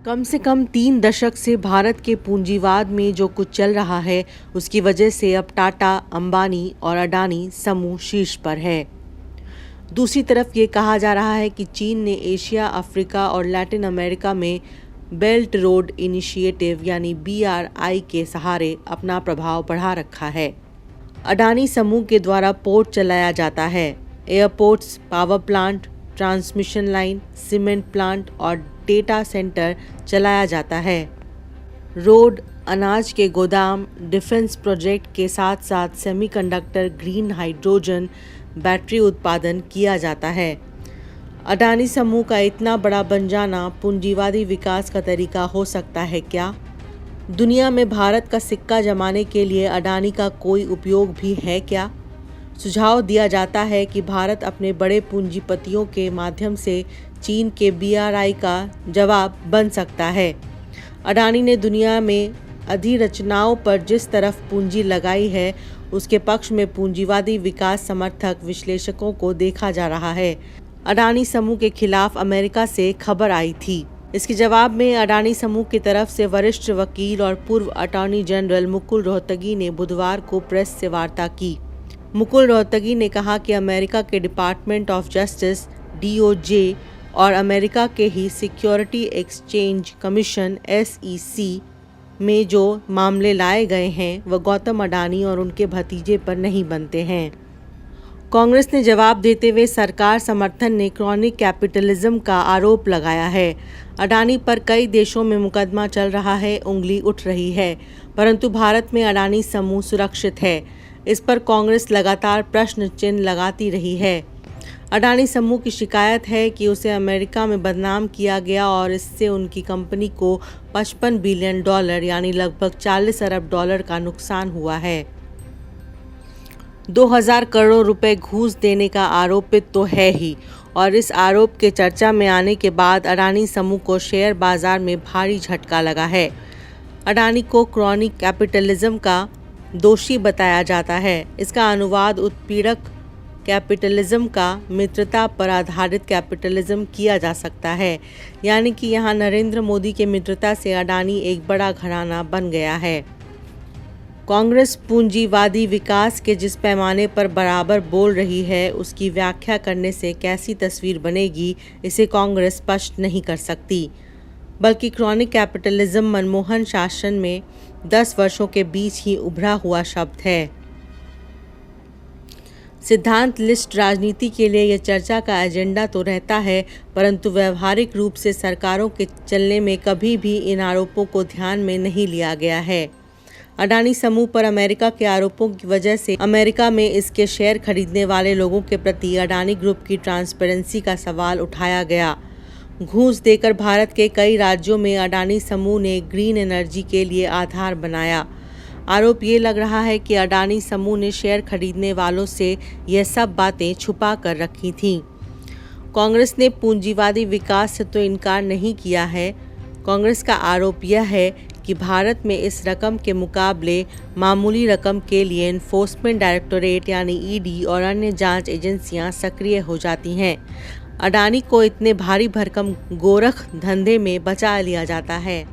कम से कम 3 दशक से भारत के पूंजीवाद में जो कुछ चल रहा है, उसकी वजह से अब टाटा, अंबानी और अडानी समूह शीर्ष पर है। दूसरी तरफ ये कहा जा रहा है कि चीन ने एशिया, अफ्रीका और लैटिन अमेरिका में बेल्ट रोड इनिशिएटिव यानी BRI के सहारे अपना प्रभाव बढ़ा रखा है। अडानी समूह के द्वारा पोर्ट चलाया जाता है, airports, power plant, transmission line, cement plant और डेटा सेंटर चलाया जाता है। रोड, अनाज के गोदाम, डिफेंस प्रोजेक्ट के साथ साथ सेमीकंडक्टर, ग्रीन हाइड्रोजन, बैटरी उत्पादन किया जाता है। अडानी समूह का इतना बड़ा बन जाना पूंजीवादी विकास का तरीका हो सकता है क्या? दुनिया में भारत का सिक्का जमाने के लिए अडानी का कोई उपयोग भी है क्या? सुझाव दिया जाता है कि भारत अपने बड़े पूंजीपतियों के माध्यम से चीन के BRI का जवाब बन सकता है। अडानी ने दुनिया में अधिरचनाओं पर जिस तरफ पूंजी लगाई है, उसके पक्ष में पूंजीवादी विकास समर्थक विश्लेषकों को देखा जा रहा है। अडानी समूह के खिलाफ अमेरिका से खबर आई थी। इसके जवाब में अडानी समूह की तरफ से वरिष्ठ वकील और पूर्व अटॉर्नी जनरल मुकुल रोहतगी ने बुधवार को प्रेस से वार्ता की। मुकुल रोहतगी ने कहा कि अमेरिका के डिपार्टमेंट ऑफ जस्टिस DOJ और अमेरिका के ही सिक्योरिटी एक्सचेंज कमीशन SEC में जो मामले लाए गए हैं वह गौतम अडानी और उनके भतीजे पर नहीं बनते हैं। कांग्रेस ने जवाब देते हुए सरकार समर्थन ने क्रॉनिक कैपिटलिज्म का आरोप लगाया है। अडानी पर कई देशों में मुकदमा चल रहा है, उंगली उठ रही है, परंतु भारत में अडानी समूह सुरक्षित है। इस पर कांग्रेस लगातार प्रश्न चिन्ह लगाती रही है। अडानी समूह की शिकायत है कि उसे अमेरिका में बदनाम किया गया और इससे उनकी कंपनी को $55 बिलियन यानी लगभग $40 अरब का नुकसान हुआ है। 2000 करोड़ रुपए घूस देने का आरोपित तो है ही, और इस आरोप के चर्चा में आने के बाद अडानी समूह को शेयर बाजार में भारी झटका लगा है। अडानी को क्रॉनिक कैपिटलिज्म का दोषी बताया जाता है। इसका अनुवाद उत्पीड़क कैपिटलिज्म का मित्रता पर आधारित कैपिटलिज्म किया जा सकता है, यानी कि यहाँ नरेंद्र मोदी के मित्रता से अडानी एक बड़ा घराना बन गया है। कांग्रेस पूंजीवादी विकास के जिस पैमाने पर बराबर बोल रही है, उसकी व्याख्या करने से कैसी तस्वीर बनेगी, इसे कांग्रेस स्पष्ट नहीं कर सकती। बल्कि क्रॉनिक कैपिटलिज्म मनमोहन शासन में 10 वर्षों के बीच ही उभरा हुआ शब्द है। सिद्धांत लिस्ट राजनीति के लिए यह चर्चा का एजेंडा तो रहता है, परंतु व्यवहारिक रूप से सरकारों के चलने में कभी भी इन आरोपों को ध्यान में नहीं लिया गया है। अडानी समूह पर अमेरिका के आरोपों की वजह से अमेरिका में इसके शेयर खरीदने वाले लोगों के प्रति अडानी ग्रुप की ट्रांसपेरेंसी का सवाल उठाया गया। घूस देकर भारत के कई राज्यों में अडानी समूह ने ग्रीन एनर्जी के लिए आधार बनाया। आरोप ये लग रहा है कि अडानी समूह ने शेयर खरीदने वालों से यह सब बातें छुपा कर रखी थीं। कांग्रेस ने पूंजीवादी विकास से तो इनकार नहीं किया है। कांग्रेस का आरोप यह है कि भारत में इस रकम के मुकाबले मामूली रकम के लिए एनफोर्समेंट डायरेक्टोरेट यानी ED और अन्य जांच एजेंसियां सक्रिय हो जाती हैं। अडानी को इतने भारी भरकम गोरख धंधे में बचा लिया जाता है।